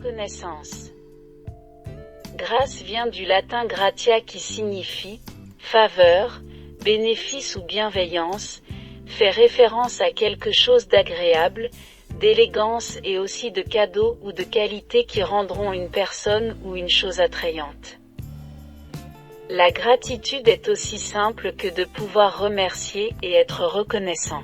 Reconnaissance. Grâce vient du latin gratia qui signifie faveur, bénéfice ou bienveillance, fait référence à quelque chose d'agréable, d'élégance et aussi de cadeaux ou de qualités qui rendront une personne ou une chose attrayante. La gratitude est aussi simple que de pouvoir remercier et être reconnaissant.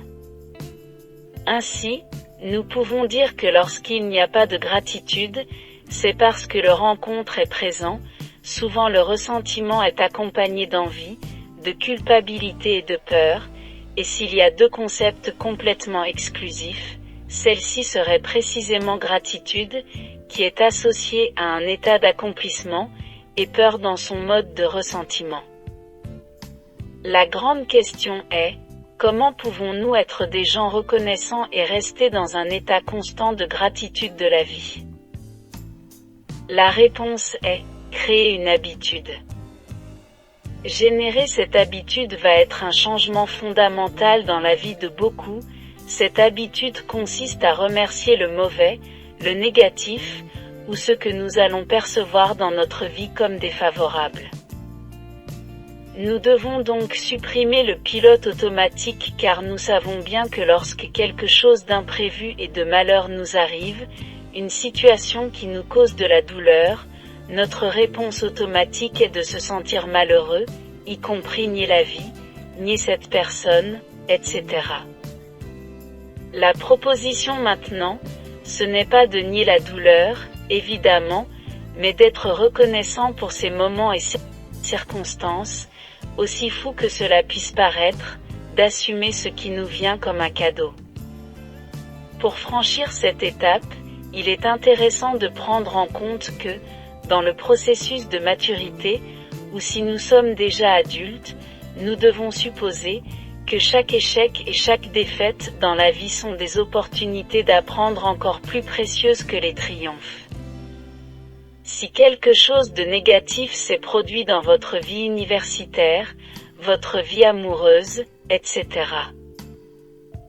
Ainsi, nous pouvons dire que lorsqu'il n'y a pas de gratitude, c'est parce que le rencontre est présent, souvent le ressentiment est accompagné d'envie, de culpabilité et de peur, et s'il y a deux concepts complètement exclusifs, celle-ci serait précisément gratitude, qui est associée à un état d'accomplissement, et peur dans son mode de ressentiment. La grande question est, comment pouvons-nous être des gens reconnaissants et rester dans un état constant de gratitude de la vie? La réponse est, créer une habitude. Générer cette habitude va être un changement fondamental dans la vie de beaucoup. Cette habitude consiste à remercier le mauvais, le négatif, ou ce que nous allons percevoir dans notre vie comme défavorable. Nous devons donc supprimer le pilote automatique car nous savons bien que lorsque quelque chose d'imprévu et de malheur nous arrive, une situation qui nous cause de la douleur, notre réponse automatique est de se sentir malheureux, y compris nier la vie, nier cette personne, etc. La proposition maintenant, ce n'est pas de nier la douleur, évidemment, mais d'être reconnaissant pour ces moments et ces circonstances, aussi fou que cela puisse paraître, d'assumer ce qui nous vient comme un cadeau. Pour franchir cette étape, il est intéressant de prendre en compte que, dans le processus de maturité, ou si nous sommes déjà adultes, nous devons supposer que chaque échec et chaque défaite dans la vie sont des opportunités d'apprendre encore plus précieuses que les triomphes. Si quelque chose de négatif s'est produit dans votre vie universitaire, votre vie amoureuse, etc.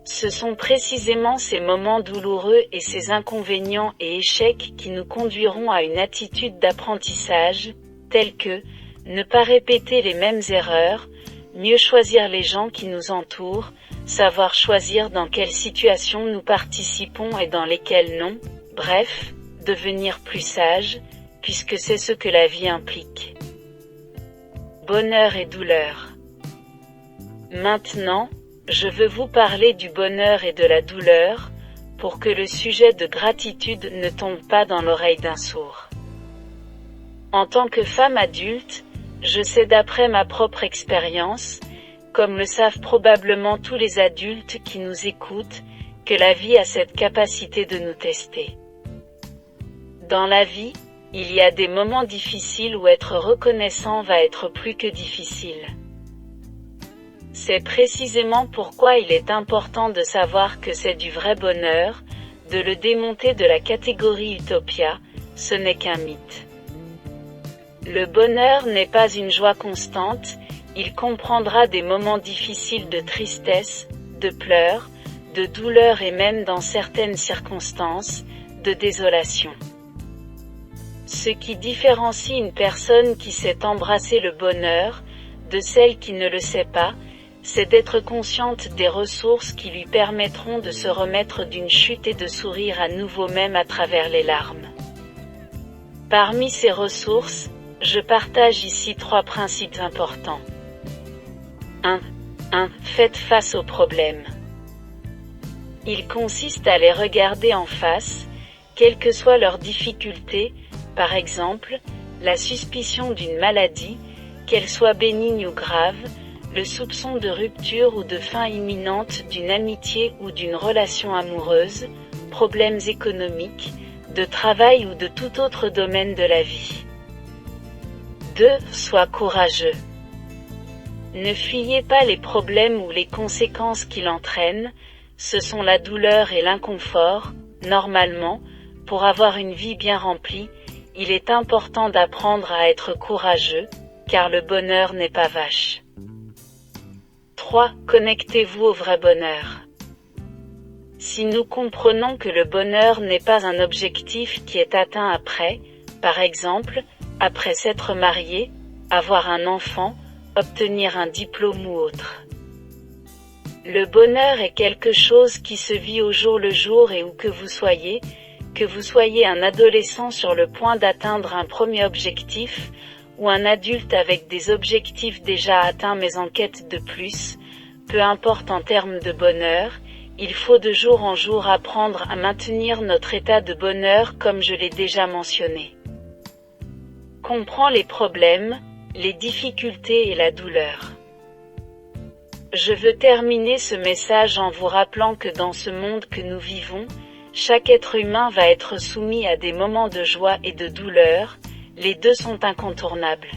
Ce sont précisément ces moments douloureux et ces inconvénients et échecs qui nous conduiront à une attitude d'apprentissage, telle que, ne pas répéter les mêmes erreurs, mieux choisir les gens qui nous entourent, savoir choisir dans quelles situations nous participons et dans lesquelles non, bref, devenir plus sage, puisque c'est ce que la vie implique. Bonheur et douleur. Maintenant, je veux vous parler du bonheur et de la douleur, pour que le sujet de gratitude ne tombe pas dans l'oreille d'un sourd. En tant que femme adulte, je sais d'après ma propre expérience, comme le savent probablement tous les adultes qui nous écoutent, que la vie a cette capacité de nous tester. Dans la vie, il y a des moments difficiles où être reconnaissant va être plus que difficile. C'est précisément pourquoi il est important de savoir que c'est du vrai bonheur, de le démonter de la catégorie utopia, ce n'est qu'un mythe. Le bonheur n'est pas une joie constante, il comprendra des moments difficiles de tristesse, de pleurs, de douleur et même dans certaines circonstances, de désolation. Ce qui différencie une personne qui sait embrasser le bonheur, de celle qui ne le sait pas, c'est d'être consciente des ressources qui lui permettront de se remettre d'une chute et de sourire à nouveau même à travers les larmes. Parmi ces ressources, je partage ici 3 principes importants. 1. Faites face aux problèmes. Il consiste à les regarder en face, quelles que soient leurs difficultés, par exemple, la suspicion d'une maladie, qu'elle soit bénigne ou grave, le soupçon de rupture ou de fin imminente d'une amitié ou d'une relation amoureuse, problèmes économiques, de travail ou de tout autre domaine de la vie. 2. Sois courageux. Ne fuyez pas les problèmes ou les conséquences qu'ils entraînent, ce sont la douleur et l'inconfort, normalement, pour avoir une vie bien remplie, il est important d'apprendre à être courageux, car le bonheur n'est pas vache. 3. Connectez-vous au vrai bonheur. Si nous comprenons que le bonheur n'est pas un objectif qui est atteint après, par exemple, après s'être marié, avoir un enfant, obtenir un diplôme ou autre. Le bonheur est quelque chose qui se vit au jour le jour et où que vous soyez un adolescent sur le point d'atteindre un premier objectif, ou un adulte avec des objectifs déjà atteints mais en quête de plus, peu importe en termes de bonheur, il faut de jour en jour apprendre à maintenir notre état de bonheur comme je l'ai déjà mentionné. Comprends les problèmes, les difficultés et la douleur. Je veux terminer ce message en vous rappelant que dans ce monde que nous vivons, chaque être humain va être soumis à des moments de joie et de douleur, les deux sont incontournables.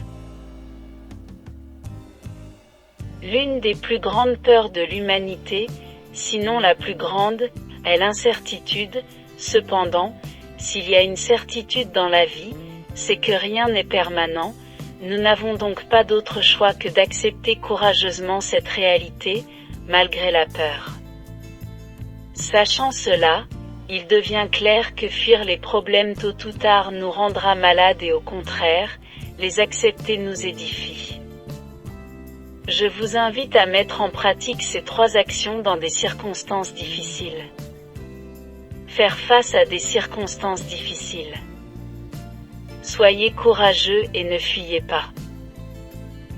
L'une des plus grandes peurs de l'humanité, sinon la plus grande, est l'incertitude. Cependant, s'il y a une certitude dans la vie, c'est que rien n'est permanent. Nous n'avons donc pas d'autre choix que d'accepter courageusement cette réalité, malgré la peur. Sachant cela, il devient clair que fuir les problèmes tôt ou tard nous rendra malades et au contraire, les accepter nous édifie. Je vous invite à mettre en pratique ces 3 actions dans des circonstances difficiles. Faire face à des circonstances difficiles. Soyez courageux et ne fuyez pas.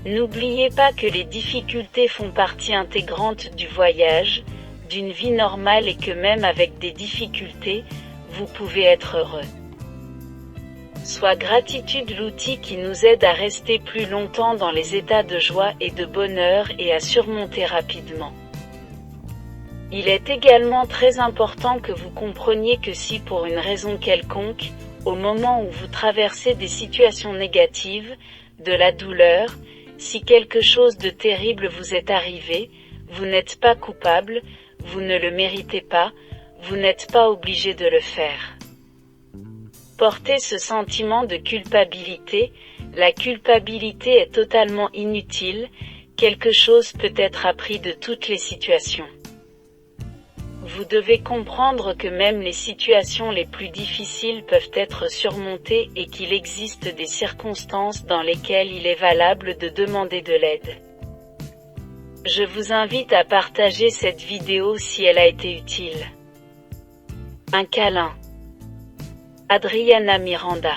N'oubliez pas que les difficultés font partie intégrante du voyage, d'une vie normale et que même avec des difficultés, vous pouvez être heureux. Soit gratitude l'outil qui nous aide à rester plus longtemps dans les états de joie et de bonheur et à surmonter rapidement. Il est également très important que vous compreniez que si pour une raison quelconque, au moment où vous traversez des situations négatives, de la douleur, si quelque chose de terrible vous est arrivé, vous n'êtes pas coupable, vous ne le méritez pas, vous n'êtes pas obligé de le faire. Portez ce sentiment de culpabilité, la culpabilité est totalement inutile, quelque chose peut être appris de toutes les situations. Vous devez comprendre que même les situations les plus difficiles peuvent être surmontées et qu'il existe des circonstances dans lesquelles il est valable de demander de l'aide. Je vous invite à partager cette vidéo si elle a été utile. Un câlin. Adriana Miranda.